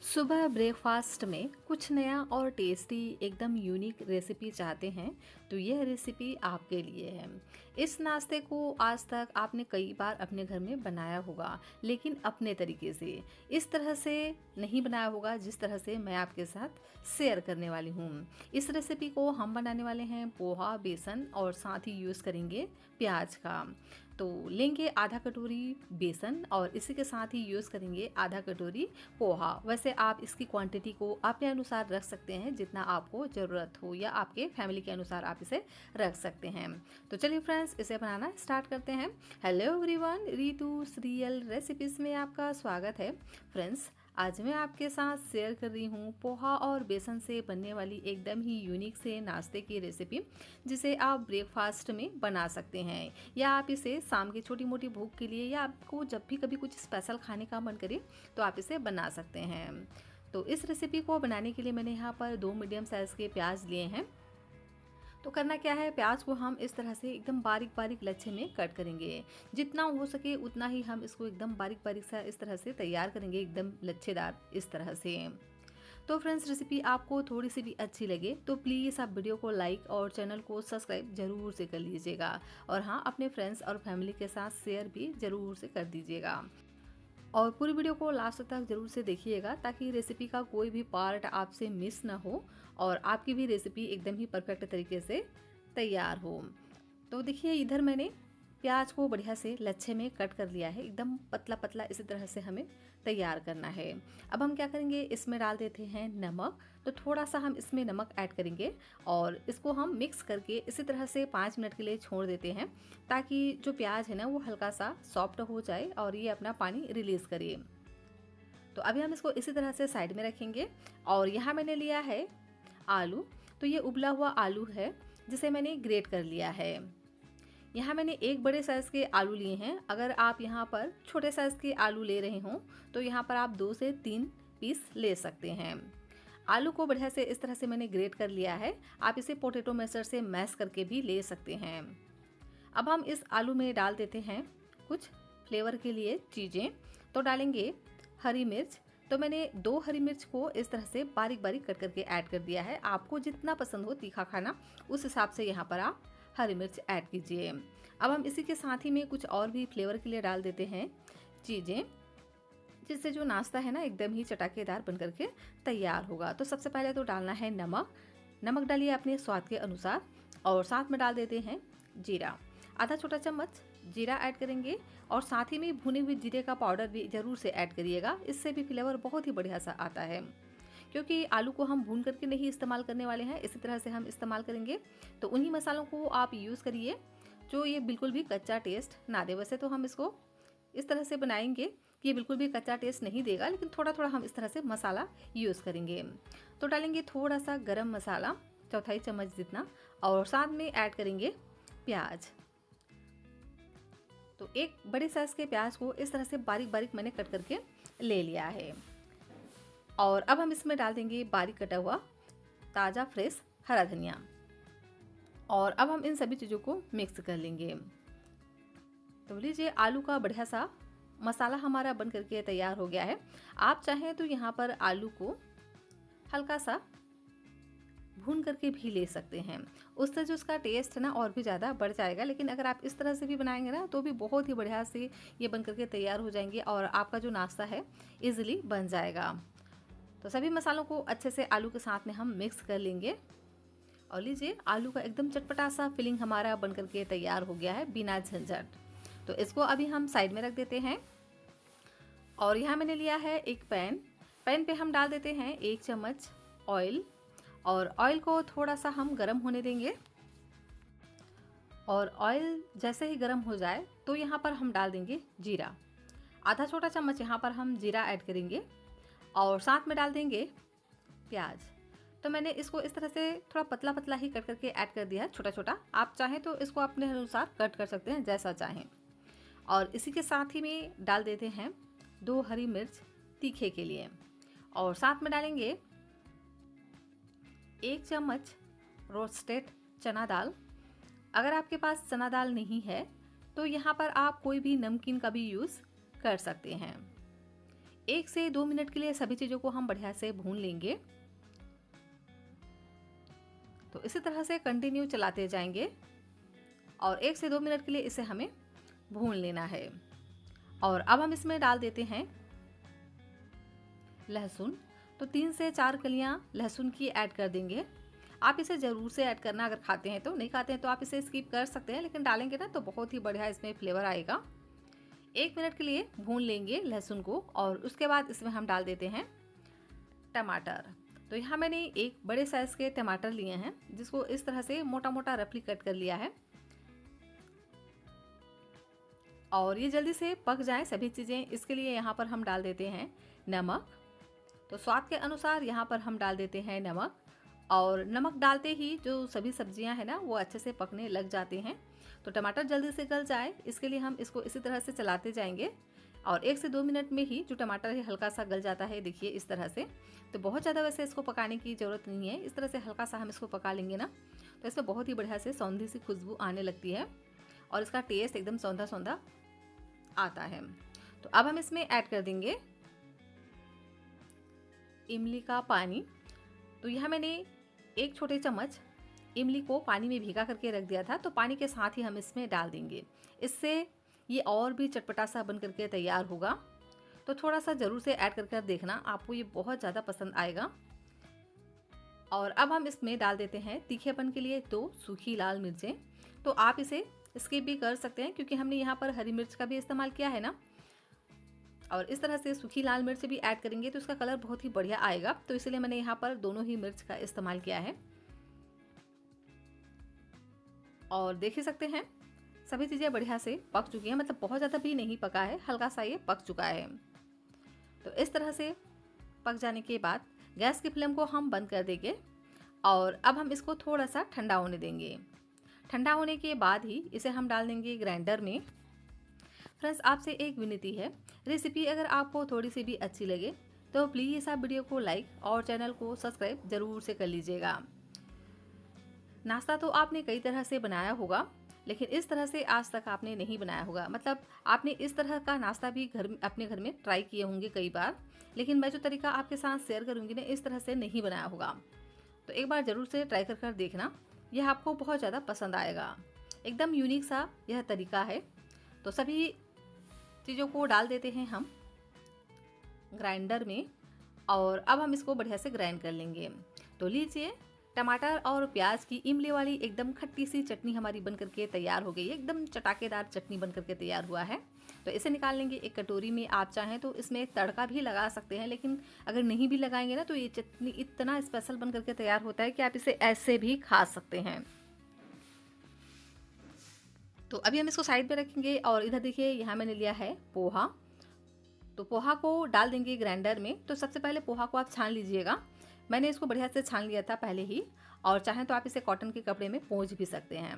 सुबह ब्रेकफास्ट में कुछ नया और टेस्टी एकदम यूनिक रेसिपी चाहते हैं तो यह रेसिपी आपके लिए है। इस नाश्ते को आज तक आपने कई बार अपने घर में बनाया होगा, लेकिन अपने तरीके से इस तरह से नहीं बनाया होगा जिस तरह से मैं आपके साथ शेयर करने वाली हूँ। इस रेसिपी को हम बनाने वाले हैं पोहा, बेसन और साथ ही यूज़ करेंगे प्याज का। तो लेंगे आधा कटोरी बेसन और इसी के साथ ही यूज़ करेंगे आधा कटोरी पोहा। वैसे आप इसकी क्वांटिटी को अपने अनुसार रख सकते हैं, जितना आपको ज़रूरत हो या आपके फैमिली के अनुसार आप इसे रख सकते हैं। तो चलिए फ्रेंड्स, इसे बनाना स्टार्ट करते हैं। हेलो एवरीवन, रितुस रियल रेसिपीज़ में आपका स्वागत है। फ्रेंड्स, आज मैं आपके साथ शेयर कर रही हूँ पोहा और बेसन से बनने वाली एकदम ही यूनिक से नाश्ते की रेसिपी, जिसे आप ब्रेकफास्ट में बना सकते हैं या आप इसे शाम की छोटी मोटी भूख के लिए या आपको जब भी कभी कुछ स्पेशल खाने का मन करे तो आप इसे बना सकते हैं। तो इस रेसिपी को बनाने के लिए मैंने यहाँ पर 2 मीडियम साइज़ के प्याज लिए हैं। तो करना क्या है, प्याज को हम इस तरह से एकदम बारीक बारीक लच्छे में कट करेंगे। जितना हो सके उतना ही हम इसको एकदम बारीक बारीक सा इस तरह से तैयार करेंगे, एकदम लच्छेदार इस तरह से। तो फ्रेंड्स, रेसिपी आपको थोड़ी सी भी अच्छी लगे तो प्लीज़ आप वीडियो को लाइक और चैनल को सब्सक्राइब ज़रूर से कर लीजिएगा। और हाँ, अपने फ्रेंड्स और फैमिली के साथ शेयर भी ज़रूर से कर दीजिएगा। और पूरी वीडियो को लास्ट तक ज़रूर से देखिएगा ताकि रेसिपी का कोई भी पार्ट आपसे मिस ना हो और आपकी भी रेसिपी एकदम ही परफेक्ट तरीके से तैयार हो। तो देखिए, इधर मैंने प्याज को बढ़िया से लच्छे में कट कर लिया है, एकदम पतला पतला इसी तरह से हमें तैयार करना है। अब हम क्या करेंगे, इसमें डाल देते हैं नमक। तो थोड़ा सा हम इसमें नमक ऐड करेंगे और इसको हम मिक्स करके इसी तरह से 5 मिनट के लिए छोड़ देते हैं, ताकि जो प्याज है ना वो हल्का सा सॉफ्ट हो जाए और ये अपना पानी रिलीज़ करे। तो अभी हम इसको इसी तरह से साइड में रखेंगे। और यहाँ मैंने लिया है आलू। तो ये उबला हुआ आलू है जिसे मैंने ग्रेट कर लिया है। यहाँ मैंने एक बड़े साइज़ के आलू लिए हैं। अगर आप यहाँ पर छोटे साइज़ के आलू ले रहे हों तो यहाँ पर आप 2 से 3 पीस ले सकते हैं। आलू को बढ़िया से इस तरह से मैंने ग्रेट कर लिया है। आप इसे पोटैटो मैशर से मैश करके भी ले सकते हैं। अब हम इस आलू में डाल देते हैं कुछ फ्लेवर के लिए चीज़ें। तो डालेंगे हरी मिर्च। तो मैंने 2 हरी मिर्च को इस तरह से बारीक बारीक कट करके ऐड कर दिया है। आपको जितना पसंद हो तीखा खाना, उस हिसाब से यहाँ पर आप हरी मिर्च ऐड कीजिए। अब हम इसी के साथ ही में कुछ और भी फ्लेवर के लिए डाल देते हैं चीज़ें, जिससे जो नाश्ता है ना एकदम ही चटाकेदार बन करके तैयार होगा। तो सबसे पहले तो डालना है नमक। नमक डालिए अपने स्वाद के अनुसार और साथ में डाल देते हैं जीरा। आधा छोटा चम्मच जीरा ऐड करेंगे और साथ ही में भुने हुए जीरे का पाउडर भी ज़रूर से ऐड करिएगा। इससे भी फ्लेवर बहुत ही बढ़िया सा आता है। क्योंकि आलू को हम भून करके नहीं इस्तेमाल करने वाले हैं, इसी तरह से हम इस्तेमाल करेंगे। तो उन्हीं मसालों को आप यूज़ करिए जो ये बिल्कुल भी कच्चा टेस्ट ना दे। वैसे तो हम इसको इस तरह से बनाएंगे कि ये बिल्कुल भी कच्चा टेस्ट नहीं देगा, लेकिन थोड़ा थोड़ा हम इस तरह से मसाला यूज़ करेंगे। तो डालेंगे थोड़ा सा गरम मसाला, 1/4 चम्मच जितना, और साथ में ऐड करेंगे प्याज। तो एक बड़े साइज़ के प्याज को इस तरह से बारीक बारीक मैंने कट करके ले लिया है। और अब हम इसमें डाल देंगे बारीक कटा हुआ ताज़ा फ्रेश हरा धनिया। और अब हम इन सभी चीज़ों को मिक्स कर लेंगे। तो लीजिए, आलू का बढ़िया सा मसाला हमारा बन करके तैयार हो गया है। आप चाहें तो यहाँ पर आलू को हल्का सा भून करके भी ले सकते हैं, उससे जो उसका टेस्ट है ना और भी ज़्यादा बढ़ जाएगा। लेकिन अगर आप इस तरह से भी बनाएंगे ना तो भी बहुत ही बढ़िया से ये बन करके तैयार हो जाएंगे और आपका जो नाश्ता है ईजिली बन जाएगा। तो सभी मसालों को अच्छे से आलू के साथ में हम मिक्स कर लेंगे। और लीजिए, आलू का एकदम चटपटा सा फिलिंग हमारा बन करके तैयार हो गया है बिना झंझट। तो इसको अभी हम साइड में रख देते हैं। और यहाँ मैंने लिया है एक पैन पे हम डाल देते हैं 1 चम्मच ऑयल। और ऑयल को थोड़ा सा हम गर्म होने देंगे। और ऑयल जैसे ही गर्म हो जाए तो यहाँ पर हम डाल देंगे जीरा। आधा छोटा चम्मच यहाँ पर हम जीरा ऐड करेंगे और साथ में डाल देंगे प्याज। तो मैंने इसको इस तरह से थोड़ा पतला पतला ही कट करके ऐड कर दिया है, छोटा छोटा। आप चाहें तो इसको अपने अनुसार कट कर सकते हैं, जैसा चाहें। और इसी के साथ ही में डाल देते हैं 2 हरी मिर्च तीखे के लिए। और साथ में डालेंगे 1 चम्मच रोस्टेड चना दाल। अगर आपके पास चना दाल नहीं है तो यहाँ पर आप कोई भी नमकीन का भी यूज़ कर सकते हैं। 1 से 2 मिनट के लिए सभी चीज़ों को हम बढ़िया से भून लेंगे। तो इसी तरह से कंटिन्यू चलाते जाएंगे और 1 से 2 मिनट के लिए इसे हमें भून लेना है। और अब हम इसमें डाल देते हैं लहसुन। तो 3 से 4 कलियां लहसुन की ऐड कर देंगे। आप इसे ज़रूर से ऐड करना, अगर खाते हैं तो। नहीं खाते हैं तो आप इसे स्किप कर सकते हैं, लेकिन डालेंगे ना तो बहुत ही बढ़िया इसमें फ्लेवर आएगा। 1 मिनट के लिए भून लेंगे लहसुन को और उसके बाद इसमें हम डाल देते हैं टमाटर। तो यहाँ मैंने एक बड़े साइज़ के टमाटर लिए हैं, जिसको इस तरह से मोटा मोटा रफली कट कर लिया है। और ये जल्दी से पक जाए सभी चीज़ें, इसके लिए यहाँ पर हम डाल देते हैं नमक। तो स्वाद के अनुसार यहाँ पर हम डाल देते हैं नमक। और नमक डालते ही जो सभी सब्जियां हैं ना वो अच्छे से पकने लग जाते हैं। तो टमाटर जल्दी से गल जाए इसके लिए हम इसको इसी तरह से चलाते जाएंगे और 1 से 2 मिनट में ही जो टमाटर है हल्का सा गल जाता है, देखिए इस तरह से। तो बहुत ज़्यादा वैसे इसको पकाने की ज़रूरत नहीं है, इस तरह से हल्का सा हम इसको पका लेंगे ना तो इसमें बहुत ही बढ़िया से सौंधी सी खुशबू आने लगती है और इसका टेस्ट एकदम सौंधा सौंधा आता है। तो अब हम इसमें ऐड कर देंगे इमली का पानी। तो यहाँ मैंने 1 छोटे चम्मच इमली को पानी में भिगा करके रख दिया था, तो पानी के साथ ही हम इसमें डाल देंगे। इससे ये और भी चटपटा सा बन करके तैयार होगा। तो थोड़ा सा ज़रूर से ऐड कर देखना, आपको ये बहुत ज़्यादा पसंद आएगा। और अब हम इसमें डाल देते हैं तीखेपन के लिए 2 सूखी लाल मिर्चें। तो आप इसे स्किप भी कर सकते हैं क्योंकि हमने यहाँ पर हरी मिर्च का भी इस्तेमाल किया है ना। और इस तरह से सूखी लाल मिर्च भी ऐड करेंगे तो इसका कलर बहुत ही बढ़िया आएगा, तो इसलिए मैंने यहाँ पर दोनों ही मिर्च का इस्तेमाल किया है। और देख ही सकते हैं सभी चीज़ें बढ़िया से पक चुकी हैं, मतलब बहुत ज़्यादा भी नहीं पका है, हल्का सा ये पक चुका है। तो इस तरह से पक जाने के बाद गैस की फ्लेम को हम बंद कर देंगे और अब हम इसको थोड़ा सा ठंडा होने देंगे। ठंडा होने के बाद ही इसे हम डाल देंगे ग्राइंडर में। फ्रेंड्स, आपसे एक विनती है, रेसिपी अगर आपको थोड़ी सी भी अच्छी लगे तो प्लीज़ आप वीडियो को लाइक और चैनल को सब्सक्राइब ज़रूर से कर लीजिएगा। नाश्ता तो आपने कई तरह से बनाया होगा, लेकिन इस तरह से आज तक आपने नहीं बनाया होगा। मतलब आपने इस तरह का नाश्ता भी अपने घर में ट्राई किए होंगे कई बार, लेकिन मैं जो तरीका आपके साथ शेयर करूँगी ना, इस तरह से नहीं बनाया होगा। तो एक बार ज़रूर से ट्राई कर देखना, यह आपको बहुत ज़्यादा पसंद आएगा। एकदम यूनिक सा यह तरीका है। तो सभी चीज़ों को डाल देते हैं हम ग्राइंडर में और अब हम इसको बढ़िया से ग्राइंड कर लेंगे। तो लीजिए, टमाटर और प्याज की इमली वाली एकदम खट्टी सी चटनी हमारी बन करके तैयार हो गई है। एकदम चटाकेदार चटनी बन करके तैयार हुआ है। तो इसे निकाल लेंगे एक कटोरी में। आप चाहें तो इसमें तड़का भी लगा सकते हैं, लेकिन अगर नहीं भी लगाएंगे ना तो ये चटनी इतना स्पेशल बन करके तैयार होता है कि आप इसे ऐसे भी खा सकते हैं। तो अभी हम इसको साइड में रखेंगे और इधर देखिए यहाँ मैंने लिया है पोहा। तो पोहा को डाल देंगे ग्राइंडर में। तो सबसे पहले पोहा को आप छान लीजिएगा। मैंने इसको बढ़िया से छान लिया था पहले ही, और चाहें तो आप इसे कॉटन के कपड़े में पोंछ भी सकते हैं।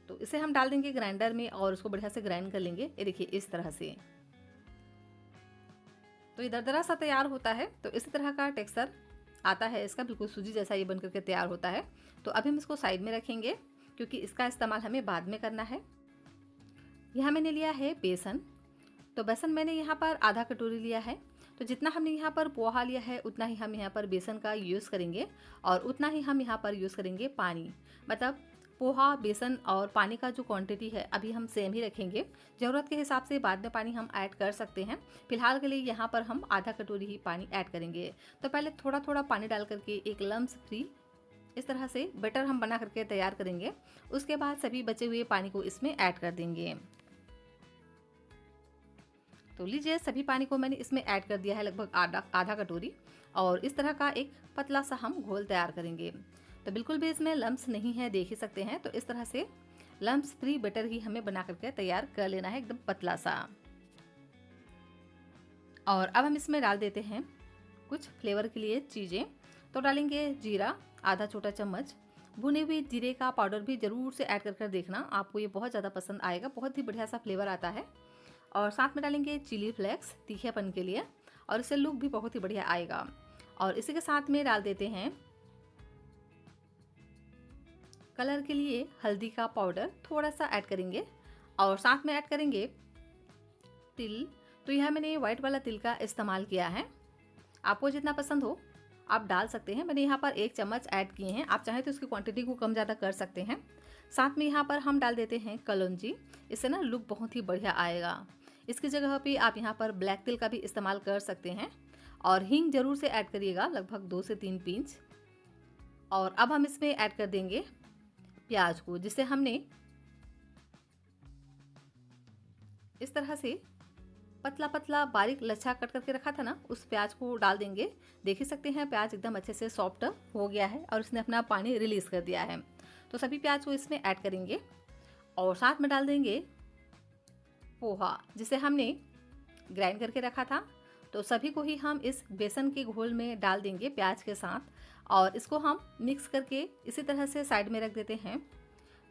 तो इसे हम डाल देंगे ग्राइंडर में और उसको बढ़िया से ग्राइंड कर लेंगे। ये देखिए इस तरह से। तो ये दरदरा सा तैयार होता है। तो इसी तरह का टेक्सचर आता है इसका, बिल्कुल सूजी जैसा ये बन करके तैयार होता है। तो अभी हम इसको साइड में रखेंगे क्योंकि इसका इस्तेमाल हमें बाद में करना है। यहाँ मैंने लिया है बेसन। तो बेसन मैंने यहाँ पर आधा कटोरी लिया है। तो जितना हमने यहाँ पर पोहा लिया है उतना ही हम यहाँ पर बेसन का यूज़ करेंगे और उतना ही हम यहाँ पर यूज़ करेंगे पानी। मतलब पोहा, बेसन और पानी का जो क्वांटिटी है अभी हम सेम ही रखेंगे। ज़रूरत के हिसाब से बाद में पानी हम ऐड कर सकते हैं। फिलहाल के लिए यहाँ पर हम आधा कटोरी ही पानी ऐड करेंगे। तो पहले थोड़ा थोड़ा पानी डाल करके एक लम्स फ्री इस तरह से बैटर हम बना करके तैयार करेंगे। उसके बाद सभी बचे हुए पानी को इसमें ऐड कर देंगे। तो लीजिए, सभी पानी को मैंने इसमें ऐड कर दिया है, लगभग आधा कटोरी। और इस तरह का एक पतला सा हम घोल तैयार करेंगे। तो बिल्कुल भी इसमें लम्स नहीं है, देख ही सकते हैं। तो इस तरह से लम्स फ्री बैटर ही हमें बना करके तैयार कर लेना है, एकदम पतला सा। और अब हम इसमें डाल देते हैं कुछ फ्लेवर के लिए चीज़ें। तो डालेंगे जीरा, आधा छोटा चम्मच। भुने हुए जीरे का पाउडर भी ज़रूर से ऐड कर देखना, आपको ये बहुत ज़्यादा पसंद आएगा, बहुत ही बढ़िया सा फ्लेवर आता है। और साथ में डालेंगे चिली फ्लेक्स तीखेपन के लिए, और इससे लुक भी बहुत ही बढ़िया आएगा। और इसी के साथ में डाल देते हैं कलर के लिए हल्दी का पाउडर, थोड़ा सा ऐड करेंगे। और साथ में ऐड करेंगे तिल। तो यहाँ मैंने वाइट वाला तिल का इस्तेमाल किया है। आपको जितना पसंद हो आप डाल सकते हैं। मैंने यहाँ पर 1 चम्मच ऐड किए हैं, आप चाहें तो इसकी क्वांटिटी को कम ज़्यादा कर सकते हैं। साथ में यहाँ पर हम डाल देते हैं कलौंजी, इससे ना लुक बहुत ही बढ़िया आएगा। इसकी जगह पे आप यहाँ पर ब्लैक तिल का भी इस्तेमाल कर सकते हैं। और हींग जरूर से ऐड करिएगा, लगभग 2 से 3 पिंच। और अब हम इसमें ऐड कर देंगे प्याज को, जिसे हमने इस तरह से पतला पतला बारीक लच्छा कट करके रखा था ना, उस प्याज को डाल देंगे। देख ही सकते हैं प्याज एकदम अच्छे से सॉफ्ट हो गया है और इसने अपना पानी रिलीज कर दिया है। तो सभी प्याज को इसमें ऐड करेंगे और साथ में डाल देंगे पोहा, जिसे हमने ग्राइंड करके रखा था। तो सभी को ही हम इस बेसन के घोल में डाल देंगे प्याज के साथ, और इसको हम मिक्स करके इसी तरह से साइड में रख देते हैं,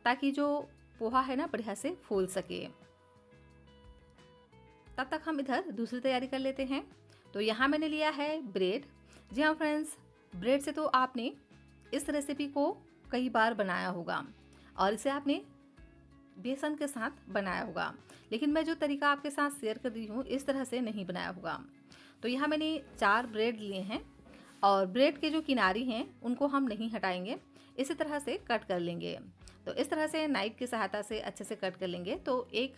ताकि जो पोहा है ना बढ़िया से फूल सके। तब तक हम इधर दूसरी तैयारी कर लेते हैं। तो यहाँ मैंने लिया है ब्रेड। जी हाँ फ्रेंड्स, ब्रेड से तो आपने इस रेसिपी को कई बार बनाया होगा और इसे आपने बेसन के साथ बनाया होगा, लेकिन मैं जो तरीका आपके साथ शेयर कर रही हूँ इस तरह से नहीं बनाया होगा। तो यहाँ मैंने 4 ब्रेड लिए हैं और ब्रेड के जो किनारी हैं उनको हम नहीं हटाएंगे, इसी तरह से कट कर लेंगे। तो इस तरह से नाइफ की सहायता से अच्छे से कट कर लेंगे। तो एक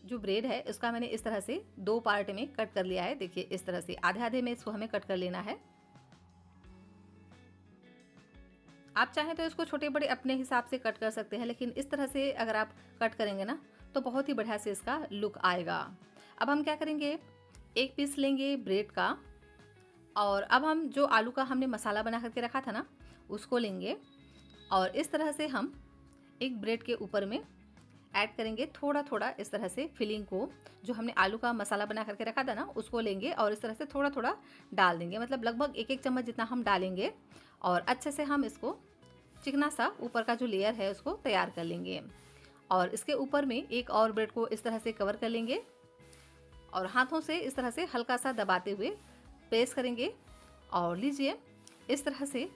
जो ब्रेड है उसका मैंने इस तरह से 2 पार्ट में कट कर लिया है। देखिए इस तरह से आधे आधे में इसको हमें कट कर लेना है। आप चाहें तो इसको छोटे बड़े अपने हिसाब से कट कर सकते हैं, लेकिन इस तरह से अगर आप कट करेंगे ना तो बहुत ही बढ़िया से इसका लुक आएगा। अब हम क्या करेंगे, एक पीस लेंगे ब्रेड का और अब हम जो आलू का हमने मसाला बना करके रखा था ना उसको लेंगे और इस तरह से हम एक ब्रेड के ऊपर में ऐड करेंगे थोड़ा थोड़ा। इस तरह से फिलिंग को, जो हमने आलू का मसाला बना करके रखा था ना उसको लेंगे और इस तरह से थोड़ा थोड़ा डाल देंगे, मतलब लगभग 1-1 चम्मच जितना हम डालेंगे। और अच्छे से हम इसको चिकना सा ऊपर का जो लेयर है उसको तैयार कर लेंगे और इसके ऊपर में एक और ब्रेड को इस तरह से कवर कर लेंगे और हाथों से इस तरह से हल्का सा दबाते हुए प्रेस करेंगे। और लीजिए इस तरह से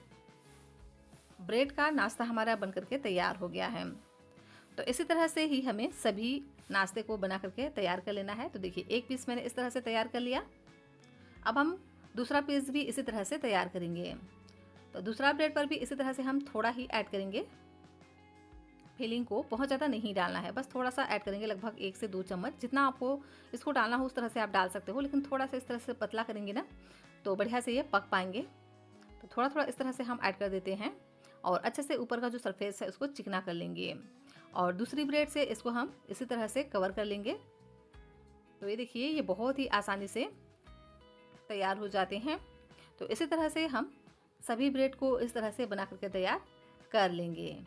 ब्रेड का नाश्ता हमारा बन करके तैयार हो गया है। तो इसी तरह से ही हमें सभी नाश्ते को बना करके तैयार कर लेना है। तो देखिए एक पीस मैंने इस तरह से तैयार कर लिया। अब हम दूसरा पीस भी इसी तरह से तैयार करेंगे। तो दूसरा ब्रेड पर भी इसी तरह से हम थोड़ा ही ऐड करेंगे फिलिंग को, बहुत ज़्यादा नहीं डालना है, बस थोड़ा सा ऐड करेंगे, लगभग 1 से 2 चम्मच जितना आपको इसको डालना हो उस तरह से आप डाल सकते हो, लेकिन थोड़ा सा इस तरह से पतला करेंगे ना तो बढ़िया से ये पक पाएंगे। तो थोड़ा थोड़ा इस तरह से हम ऐड कर देते हैं और अच्छे से ऊपर का जो सरफेस है उसको चिकना कर लेंगे और दूसरी ब्रेड से इसको हम इसी तरह से कवर कर लेंगे। तो ये देखिए ये बहुत ही आसानी से तैयार हो जाते हैं। तो इसी तरह से हम सभी ब्रेड को इस तरह से बना करके तैयार कर लेंगे।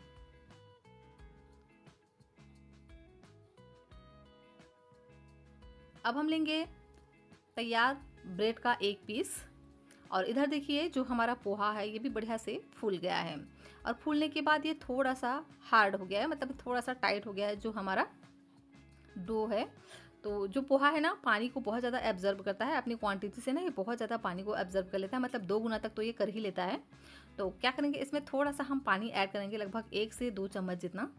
अब हम लेंगे तैयार ब्रेड का एक पीस और इधर देखिए जो हमारा पोहा है ये भी बढ़िया से फूल गया है और फूलने के बाद ये थोड़ा सा हार्ड हो गया है, मतलब थोड़ा सा टाइट हो गया है जो हमारा डो है। तो जो पोहा है ना पानी को बहुत ज़्यादा एब्जर्व करता है, अपनी क्वांटिटी से ना ये बहुत ज़्यादा पानी को एब्जर्व कर लेता है, मतलब 2 गुना तक तो ये कर ही लेता है। तो क्या करेंगे, इसमें थोड़ा सा हम पानी ऐड करेंगे, लगभग 1 से 2 चम्मच जितना,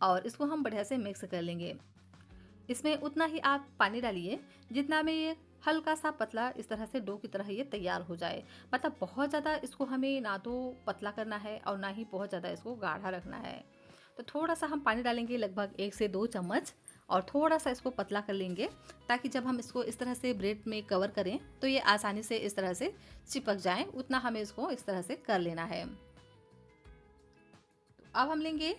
और इसको हम बढ़िया से मिक्स कर लेंगे। इसमें उतना ही आप पानी डालिए जितना में ये हल्का सा पतला इस तरह से डो की तरह ये तैयार हो जाए, मतलब बहुत ज़्यादा इसको हमें ना तो पतला करना है और ना ही बहुत ज़्यादा इसको गाढ़ा रखना है। तो थोड़ा सा हम पानी डालेंगे, लगभग 1 से 2 चम्मच, और थोड़ा सा इसको पतला कर लेंगे ताकि जब हम इसको इस तरह से ब्रेड में कवर करें तो ये आसानी से इस तरह से चिपक जाए, उतना हमें इसको इस तरह से कर लेना है। तो अब हम लेंगे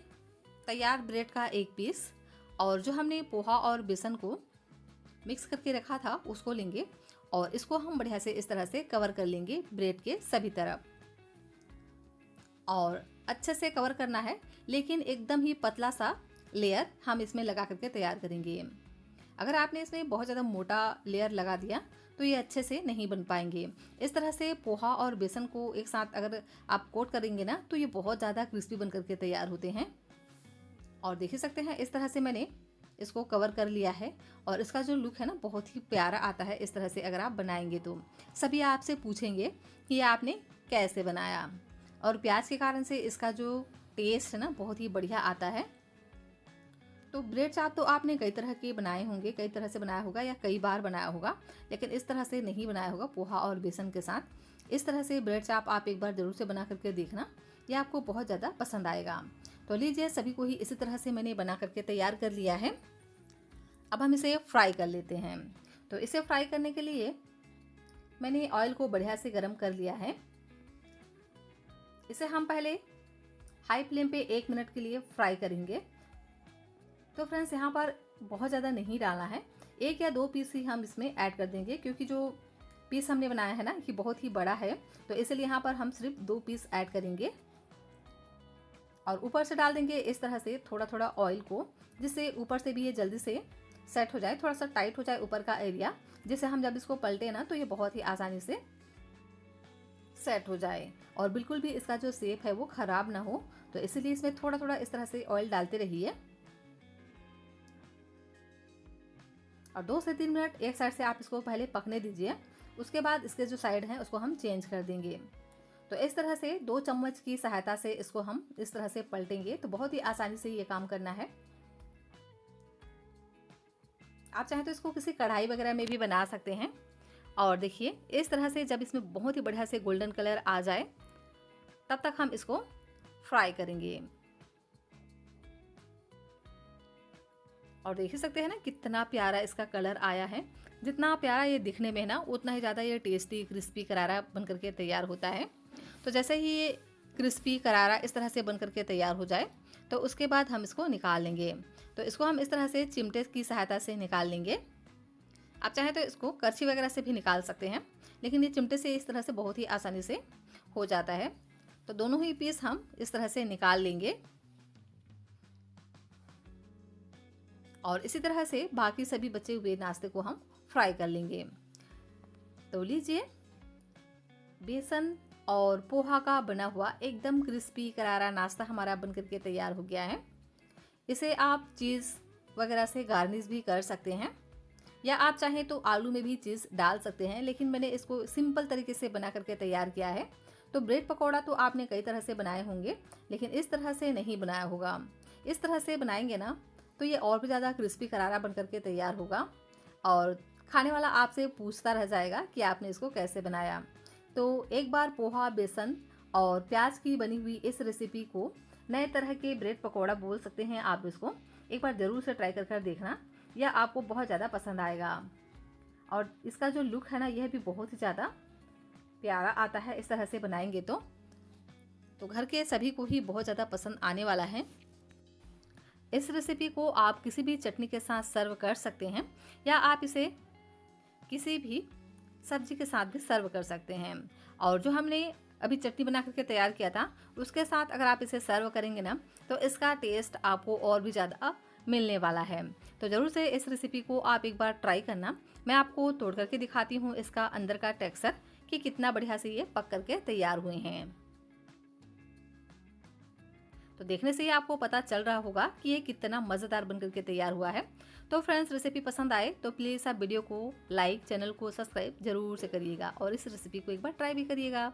तैयार ब्रेड का एक पीस और जो हमने पोहा और बेसन को मिक्स करके रखा था उसको लेंगे और इसको हम बढ़िया से इस तरह से कवर कर लेंगे ब्रेड के सभी तरफ, और अच्छे से कवर करना है, लेकिन एकदम ही पतला सा लेयर हम इसमें लगा करके तैयार करेंगे। अगर आपने इसमें बहुत ज़्यादा मोटा लेयर लगा दिया तो ये अच्छे से नहीं बन पाएंगे। इस तरह से पोहा और बेसन को एक साथ अगर आप कोट करेंगे ना तो ये बहुत ज़्यादा क्रिस्पी बन करके तैयार होते हैं। और देख ही सकते हैं इस तरह से मैंने इसको कवर कर लिया है और इसका जो लुक है ना बहुत ही प्यारा आता है। इस तरह से अगर आप बनाएंगे तो सभी आपसे पूछेंगे कि ये आपने कैसे बनाया, और प्याज के कारण से इसका जो टेस्ट है ना बहुत ही बढ़िया आता है। तो ब्रेड चाप तो आपने कई तरह के बनाए होंगे, कई तरह से बनाया होगा या कई बार बनाया होगा, लेकिन इस तरह से नहीं बनाया होगा पोहा और बेसन के साथ। इस तरह से ब्रेड चाप आप एक बार ज़रूर से बना करके देखना, यह आपको बहुत ज़्यादा पसंद आएगा। तो लीजिए, सभी को ही इसी तरह से मैंने बना करके तैयार कर लिया है। अब हम इसे फ्राई कर लेते हैं। तो इसे फ्राई करने के लिए मैंने ऑयल को बढ़िया से गर्म कर लिया है। इसे हम पहले हाई फ्लेम पे 1 मिनट के लिए फ्राई करेंगे। तो फ्रेंड्स, यहाँ पर बहुत ज़्यादा नहीं डालना है, 1 या 2 पीस ही हम इसमें ऐड कर देंगे, क्योंकि जो पीस हमने बनाया है ना ये बहुत ही बड़ा है, तो इसलिए यहाँ पर हम सिर्फ 2 पीस ऐड करेंगे। और ऊपर से डाल देंगे इस तरह से थोड़ा थोड़ा ऑयल को, जिससे ऊपर से भी ये जल्दी से सेट हो जाए, थोड़ा सा टाइट हो जाए ऊपर का एरिया, जिससे हम जब इसको पलटे ना तो ये बहुत ही आसानी से सेट हो जाए और बिल्कुल भी इसका जो शेप है वो ख़राब ना हो। तो इसीलिए इसमें थोड़ा थोड़ा इस तरह से ऑयल डालते रहिए। और 2 से 3 मिनट एक साइड से आप इसको पहले पकने दीजिए, उसके बाद इसके जो साइड हैं उसको हम चेंज कर देंगे। तो इस तरह से 2 चम्मच की सहायता से इसको हम इस तरह से पलटेंगे, तो बहुत ही आसानी से ये काम करना है। आप चाहें तो इसको किसी कढ़ाई वगैरह में भी बना सकते हैं। और देखिए, इस तरह से जब इसमें बहुत ही बढ़िया से गोल्डन कलर आ जाए तब तक हम इसको फ्राई करेंगे। और देख ही सकते हैं ना कितना प्यारा इसका कलर आया है। जितना प्यारा ये दिखने में है ना, उतना ही ज़्यादा ये टेस्टी क्रिस्पी करारा बन करके तैयार होता है। तो जैसे ही ये क्रिस्पी करारा इस तरह से बन करके तैयार हो जाए तो उसके बाद हम इसको निकाल लेंगे। तो इसको हम इस तरह से चिमटे की सहायता से निकाल लेंगे। आप चाहें तो इसको करछी वगैरह से भी निकाल सकते हैं, लेकिन ये चिमटे से इस तरह से बहुत ही आसानी से हो जाता है। तो दोनों ही पीस हम इस तरह से निकाल लेंगे और इसी तरह से बाकी सभी बचे हुए नाश्ते को हम फ्राई कर लेंगे। तो लीजिए, बेसन और पोहा का बना हुआ एकदम क्रिस्पी करारा नाश्ता हमारा बन करके तैयार हो गया है। इसे आप चीज़ वगैरह से गार्निश भी कर सकते हैं, या आप चाहें तो आलू में भी चीज़ डाल सकते हैं, लेकिन मैंने इसको सिंपल तरीके से बना करके तैयार किया है। तो ब्रेड पकौड़ा तो आपने कई तरह से बनाए होंगे, लेकिन इस तरह से नहीं बनाया होगा। इस तरह से बनाएंगे ना तो ये और भी ज़्यादा क्रिस्पी करारा बन करके तैयार होगा और खाने वाला आपसे पूछता रह जाएगा कि आपने इसको कैसे बनाया। तो एक बार पोहा, बेसन और प्याज की बनी हुई इस रेसिपी को नए तरह के ब्रेड पकौड़ा बोल सकते हैं आप इसको, एक बार ज़रूर से ट्राई कर देखना, यह आपको बहुत ज़्यादा पसंद आएगा। और इसका जो लुक है ना, यह भी बहुत ही ज़्यादा प्यारा आता है इस तरह से बनाएंगे तो घर के सभी को ही बहुत ज़्यादा पसंद आने वाला है। इस रेसिपी को आप किसी भी चटनी के साथ सर्व कर सकते हैं, या आप इसे किसी भी सब्जी के साथ भी सर्व कर सकते हैं। और जो हमने अभी चटनी बना करके तैयार किया था उसके साथ अगर आप इसे सर्व करेंगे ना तो इसका टेस्ट आपको और भी ज़्यादा मिलने वाला है। तो ज़रूर से इस रेसिपी को आप एक बार ट्राई करना। मैं आपको तोड़ करके दिखाती हूँ इसका अंदर का टेक्सचर कि कितना बढ़िया से ये पक करके तैयार हुए हैं। तो देखने से ही आपको पता चल रहा होगा कि ये कितना मज़ेदार बन करके तैयार हुआ है। तो फ्रेंड्स, रेसिपी पसंद आए तो प्लीज़ आप वीडियो को लाइक, चैनल को सब्सक्राइब जरूर से करिएगा और इस रेसिपी को एक बार ट्राई भी करिएगा।